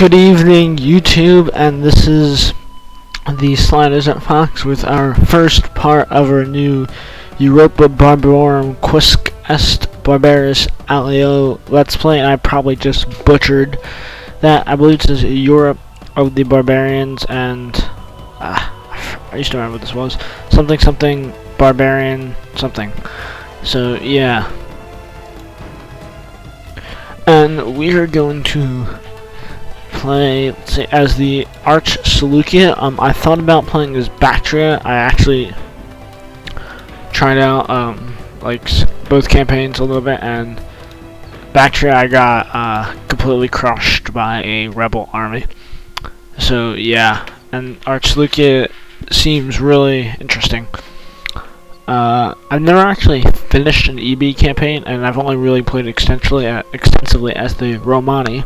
Good evening, YouTube, and this is the SlyDessertFox with our first part of our new Europa Barbarorum Arche Seleukia Let's Play, and I probably just butchered that. I believe it says Europe of the Barbarians, and I used to remember what this was. Something barbarian something. So yeah, and we are going to play, let's say, as the Arche Seleukia. I thought about playing as Bactria. I actually tried out both campaigns a little bit, and Bactria I got completely crushed by a rebel army. So yeah, and Arche Seleukia seems really interesting. I've never actually finished an EB campaign, and I've only really played extensively as the Romani.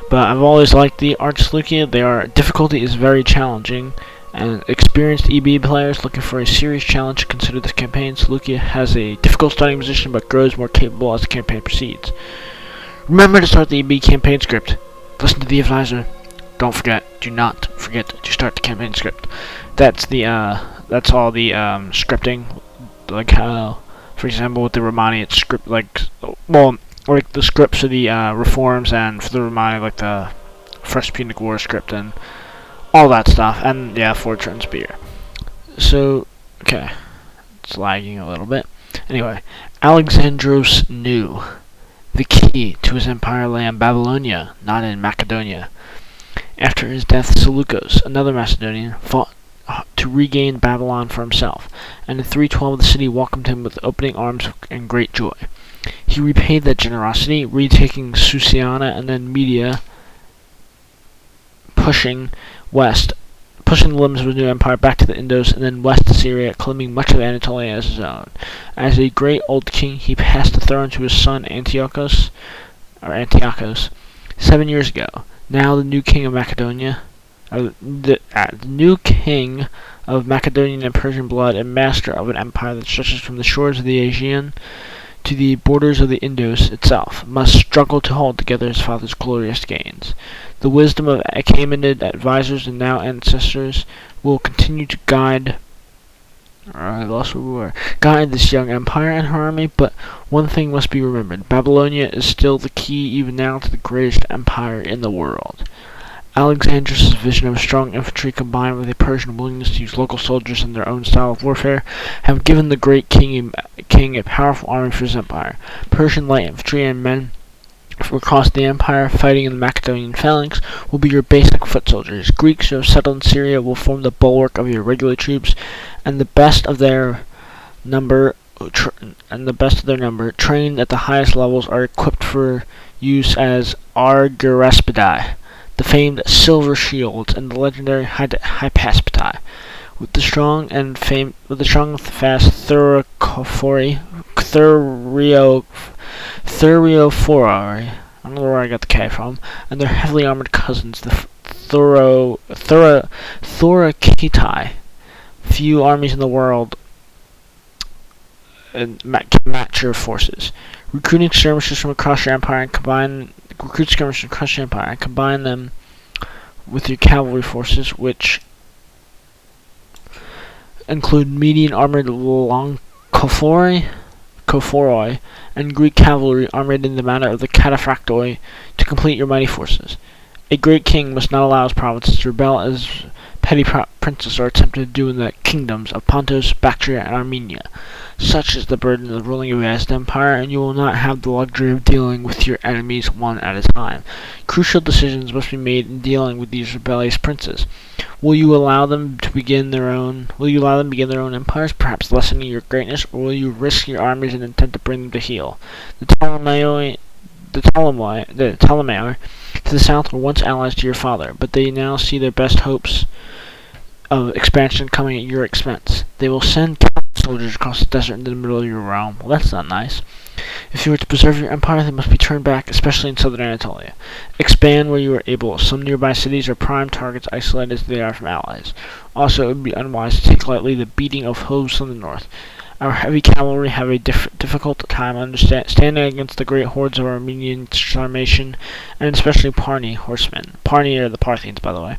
But I've always liked the Arche Seleukia. Their difficulty is very challenging, and experienced EB players looking for a serious challenge consider this campaign. Seleukia has a difficult starting position, but grows more capable as the campaign proceeds. Remember to start the EB campaign script. Listen to the advisor. Do not forget to start the campaign script. That's all the scripting. Like how, for example, with the Romani, it's script like the scripts for the reforms, and for the Romani, like the First Punic War script and all that stuff, and yeah, Fortran Spear. So, okay, it's lagging a little bit. Anyway, Alexandros knew the key to his empire lay in Babylonia, not in Macedonia. After his death, Seleucus, another Macedonian, fought to regain Babylon for himself, and in 312 the city welcomed him with opening arms and great joy. He repaid that generosity, retaking Susiana and then Media, pushing the limits of his new empire back to the Indus and then west to Syria, claiming much of Anatolia as his own. As a great old king, he passed the throne to his son Antiochus 7 years ago. Now the new king of Macedonia, the new king of Macedonian and Persian blood, and master of an empire that stretches from the shores of the Aegean to the borders of the Indus itself, must struggle to hold together his father's glorious gains. The wisdom of Achaemenid advisors and now ancestors will continue to guide this young empire and her army, but one thing must be remembered. Babylonia is still the key even now to the greatest empire in the world. Alexandros' vision of strong infantry combined with a Persian willingness to use local soldiers in their own style of warfare have given the great king a powerful army for his empire. Persian light infantry and men from across the empire fighting in the Macedonian phalanx will be your basic foot soldiers. Greeks who have settled in Syria will form the bulwark of your regular troops, and the best of their number, trained at the highest levels, are equipped for use as argyrospidae, the famed silver shields, and the legendary hypaspitae. With the strong and fast Theriophori, I don't know where I got the K from, and their heavily armored cousins, the Thoracitae. Few armies in the world can match your forces. Recruit skirmishers from across your empire and combine them with your cavalry forces, which include Median armored Kophoroi, and Greek cavalry armored in the manner of the Cataphractoi, to complete your mighty forces. A great king must not allow his provinces to rebel as petty princes are attempted to do in the kingdoms of Pontus, Bactria, and Armenia. Such is the burden of ruling a vast empire, and you will not have the luxury of dealing with your enemies one at a time. Crucial decisions must be made in dealing with these rebellious princes. Will you allow them begin their own empires, perhaps lessening your greatness, or will you risk your armies and attempt to bring them to heel? The Ptolemai to the south were once allies to your father, but they now see their best hopes of expansion coming at your expense. They will send soldiers across the desert into the middle of your realm. Well, that's not nice. If you are to preserve your empire, they must be turned back, especially in southern Anatolia. Expand where you are able. Some nearby cities are prime targets, isolated as they are from allies. Also, it would be unwise to take lightly the beating of hooves from the north. Our heavy cavalry have a difficult time standing against the great hordes of Armenian Sarmatian, and especially Parni horsemen. Parni are the Parthians, by the way.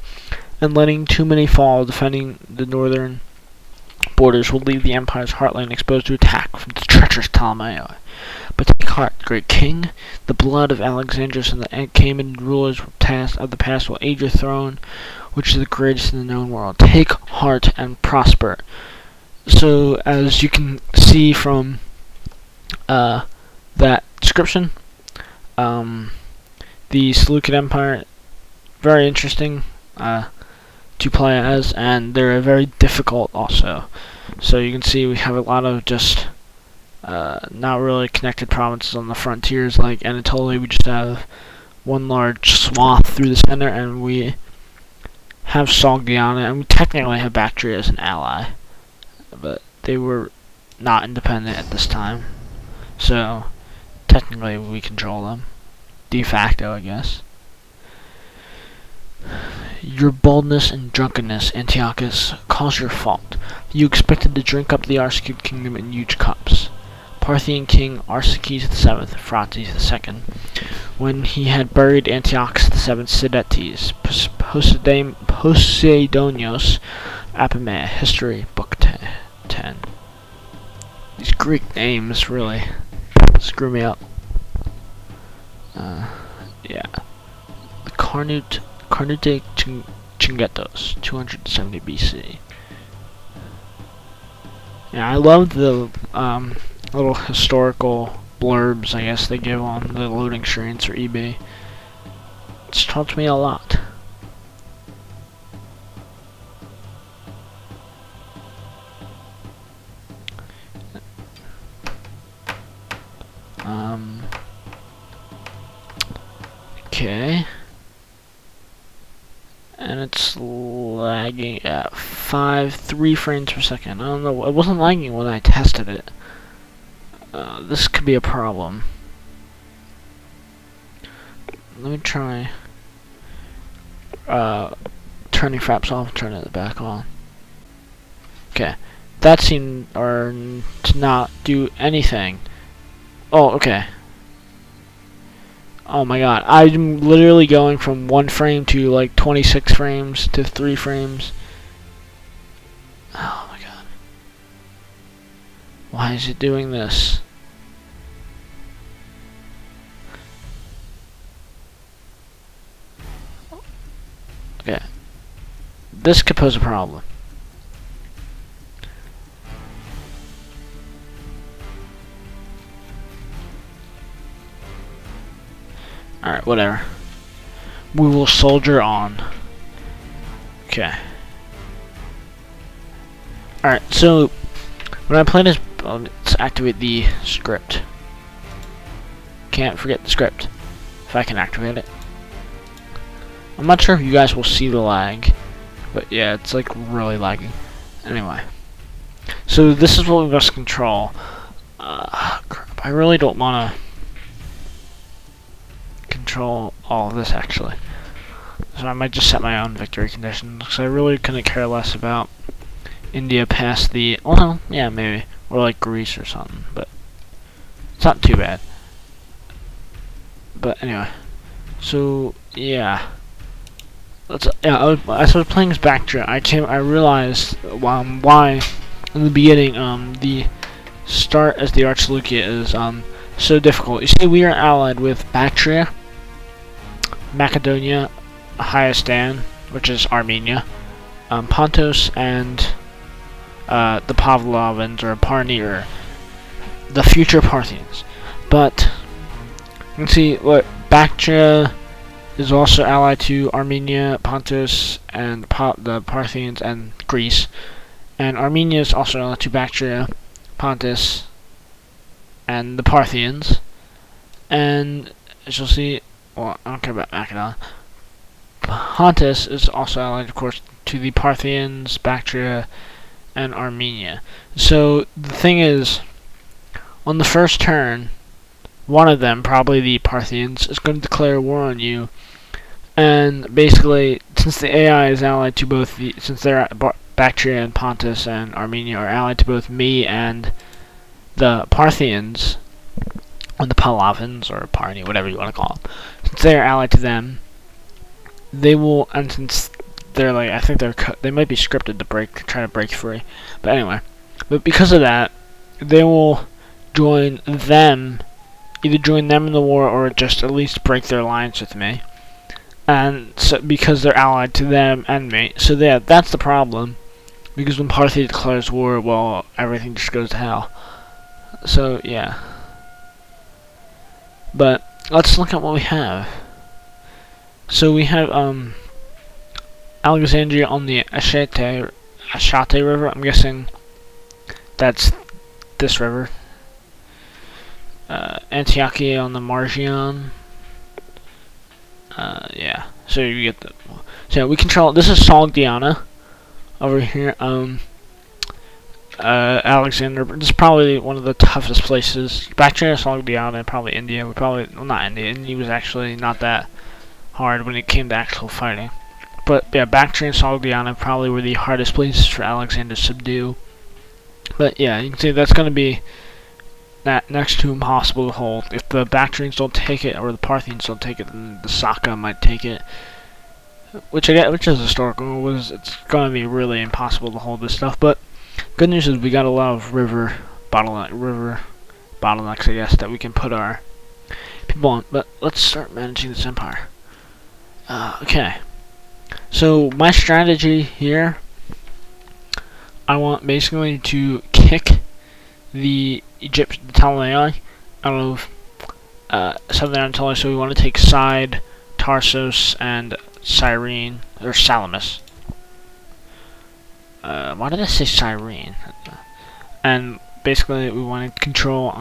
And letting too many fall defending the northern borders will leave the empire's heartland exposed to attack from the treacherous Ptolemaioi. But take heart, great king. The blood of Alexandrus and the Achaemenid rulers of the past will aid your throne, which is the greatest in the known world. Take heart and prosper. So, as you can see from that description, the Seleucid Empire, very interesting to play as, and they're very difficult also. So you can see we have a lot of just not really connected provinces on the frontiers like Anatolia. We just have one large swath through the center, and we have Sogdiana, and we technically have Bactria as an ally, but they were not independent at this time, so technically we control them, de facto, I guess. Your boldness and drunkenness, Antiochus, caused your fault. You expected to drink up the Arsaciid kingdom in huge cups. Parthian king Arsaces VII, Phraates II, when he had buried Antiochus VII Sidetes, Poseidonios, Apamea, History, Book 10. These Greek names really screw me up. Yeah. The Carnute Chingetos, 270 BC. Yeah, I love the little historical blurbs, I guess, they give on the loading screens for eBay. It's taught me a lot. Okay. And it's lagging at 3 frames per second. I don't know, it wasn't lagging when I tested it. This could be a problem. Let me try turning fraps off and turning it back on. Okay. That seemed to not do anything. Oh, okay. Oh my god, I'm literally going from 1 frame to like 26 frames to 3 frames. Oh my god. Why is it doing this? Okay. This could pose a problem. Alright, whatever. We will soldier on. Okay. Alright, so when I play this, let's activate the script. Can't forget the script. If I can activate it. I'm not sure if you guys will see the lag, but yeah, it's like really lagging. Anyway. So this is what we must control. Crap, I really don't want to control all of this actually, so I might just set my own victory conditions because I really couldn't care less about India past the, oh no, yeah, maybe, or like Greece or something, but it's not too bad. But anyway, so yeah, as I was playing as Bactria, I realized why in the beginning the start as the Arche Seleukia is so difficult. You see, we are allied with Bactria, Macedonia, Hyastan, which is Armenia, Pontus, and the Pavlovans, or Parni, or the future Parthians. But you can see what Bactria is also allied to Armenia, Pontus, and the Parthians and Greece, and Armenia is also allied to Bactria, Pontus, and the Parthians. And as you'll see, well, I don't care about Macedon. Pontus is also allied, of course, to the Parthians, Bactria, and Armenia. So the thing is, on the first turn, one of them, probably the Parthians, is going to declare war on you. And basically, since the AI is allied to both since they're Bactria and Pontus and Armenia are allied to both me and the Parthians, or the Palavans, or Parni, whatever you want to call them, since they are allied to them, they will, and since they're like, I think they might be scripted to try to break free, but anyway, but because of that, they will join them, either join them in the war or just at least break their alliance with me, and so because they're allied to them and me, so yeah, that's the problem, because when Parthia declares war, well, everything just goes to hell. So yeah, but let's look at what we have. So we have Alexandria on the Ashate River. I'm guessing that's this river. Antiochia on the Margion. Yeah. So you get the. So we control. This is Sogdiana over here. Alexander. This is probably one of the toughest places. Bactria, Sogdiana, probably India. Well, not India. India was actually not that hard when it came to actual fighting. But yeah, Bactria and Sogdiana probably were the hardest places for Alexander to subdue. But yeah, you can see that's going to be next to impossible to hold. If the Bactrians don't take it, or the Parthians don't take it, then the Saka might take it. Which is historical. It's going to be really impossible to hold this stuff. But good news is we got a lot of river bottlenecks, I guess, that we can put our people on. But let's start managing this empire. Okay. So my strategy here, I want basically to kick the Ptolemai out of southern Anatolia. So we want to take Side, Tarsus, and Cyrene, or Salamis. Why did I say Cyrene? And basically we want to control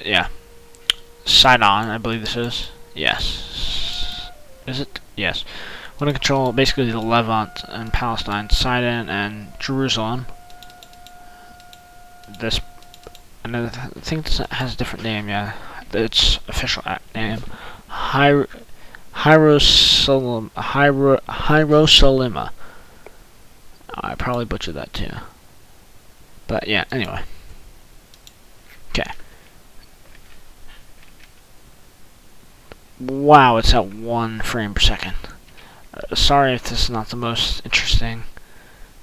yeah, Sidon, I believe this is. Yes. Is it? Yes. I want to control basically the Levant and Palestine, Sidon and Jerusalem. This, and I think this has a different name, yeah. Its official name. Hierosolima. I probably butchered that too. But yeah, anyway. Okay. Wow, it's at 1 frame per second. Sorry if this is not the most interesting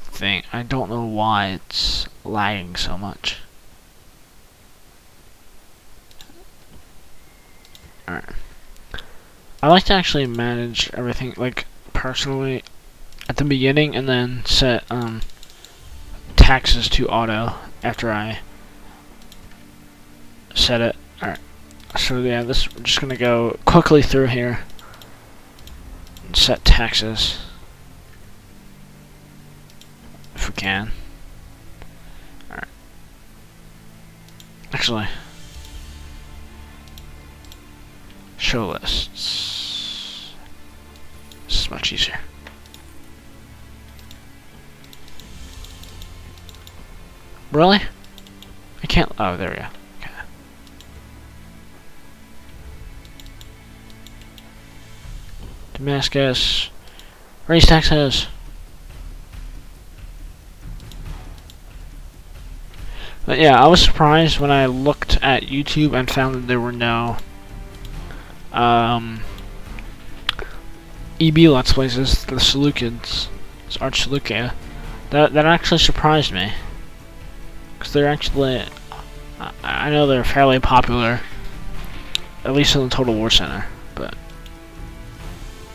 thing. I don't know why it's lagging so much. Alright. I like to actually manage everything, like, personally at the beginning, and then set taxes to auto after I set it. Alright. So yeah, we're just gonna go quickly through here and set taxes if we can. Alright. Actually, show lists. This is much easier. Really? I can't. Oh, there we go. Okay. Damascus. Raise taxes. But yeah, I was surprised when I looked at YouTube and found that there were no EB Let's Plays, the Seleucids, it's Arche Seleukia. That actually surprised me, because they're actually, I know they're fairly popular, at least in the Total War Center, but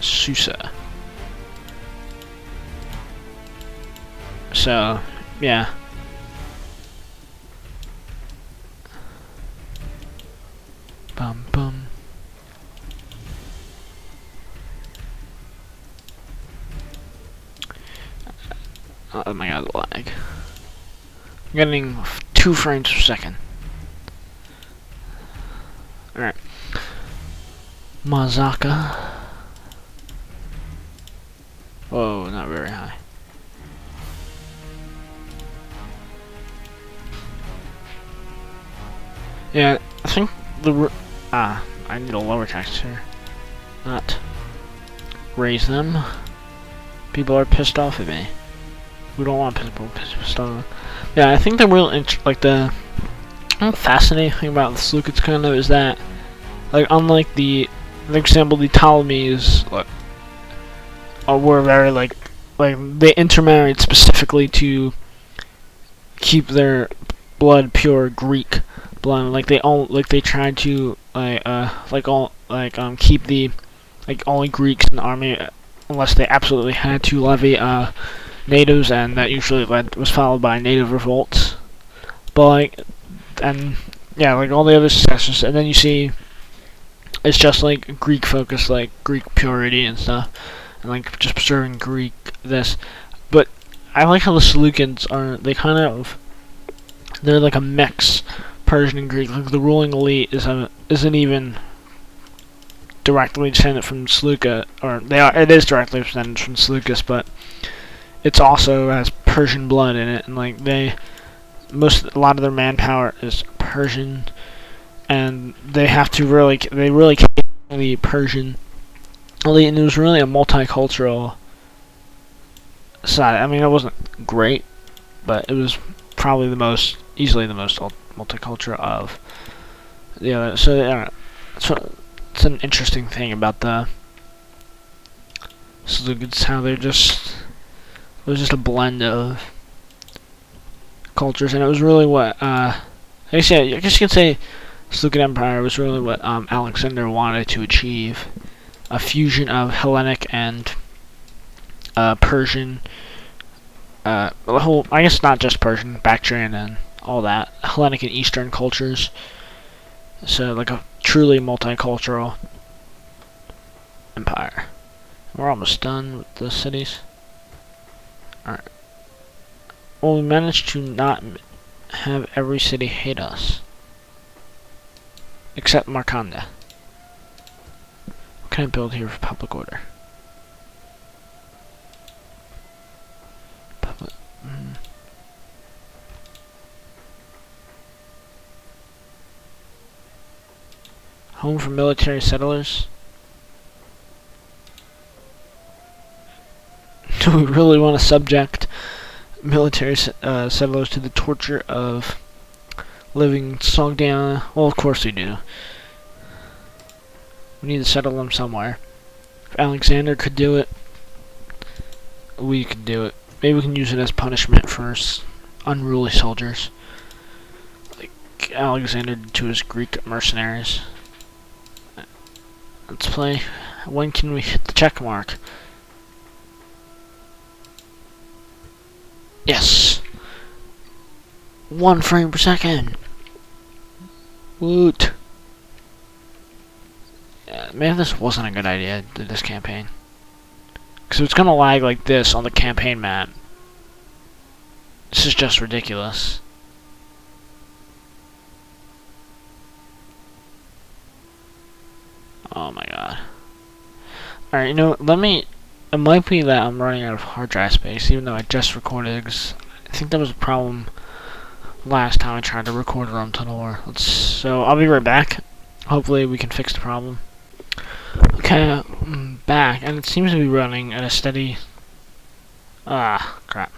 Susa. So yeah. Bum bum. Oh my god, the lag. I'm getting 2 frames per second. Alright. Mazaka. Whoa, not very high. Yeah, I think I need a lower tax here. Not raise them. People are pissed off at me. We don't want people stuff. Yeah, I think the real fascinating thing about the Seleucids kind of is that, like, unlike for example, the Ptolemies, were very like they intermarried specifically to keep their blood pure Greek blood. Like they tried to keep the only Greeks in the army unless they absolutely had to levy natives, and that usually was followed by native revolts. But all the other successors, and then you see it's just like Greek focus, like Greek purity and stuff, and like just preserving Greek this. But I like how the Seleucids are. They're like a mix, Persian and Greek. Like the ruling elite isn't even directly descended from Seleucia, or it is directly descended from Seleucus, but it's also has Persian blood in it, and like a lot of their manpower is Persian, and they really came from the Persian elite, and it was really a multicultural side. I mean, it wasn't great, but it was probably easily the most multicultural of the other. So it's an interesting thing about the Seleucids, how it was just a blend of cultures, and it was really what I guess you could say Seleucid Empire was really what Alexander wanted to achieve, a fusion of Hellenic and Persian, I guess not just Persian, Bactrian and all that, Hellenic and Eastern cultures. So like a truly multicultural empire. We're almost done with the cities. Alright. Well, we managed to not have every city hate us. Except Marconda. What can I build here for public order? Home for military settlers? Do we really want to subject military settlers to the torture of living Sogdiana? Well, of course we do. We need to settle them somewhere. If Alexander could do it, we could do it. Maybe we can use it as punishment for unruly soldiers, like Alexander did to his Greek mercenaries. Let's play. When can we hit the check mark? Yes! 1 frame per second! Woot! Yeah, maybe this wasn't a good idea, this campaign. Because it's gonna lag like this on the campaign map. This is just ridiculous. Oh my god. Alright, it might be that I'm running out of hard drive space, even though I just recorded, because I think that was a problem last time I tried to record Rome Tunnel War. So I'll be right back. Hopefully we can fix the problem. Okay, I'm back, and it seems to be running at a steady... crap.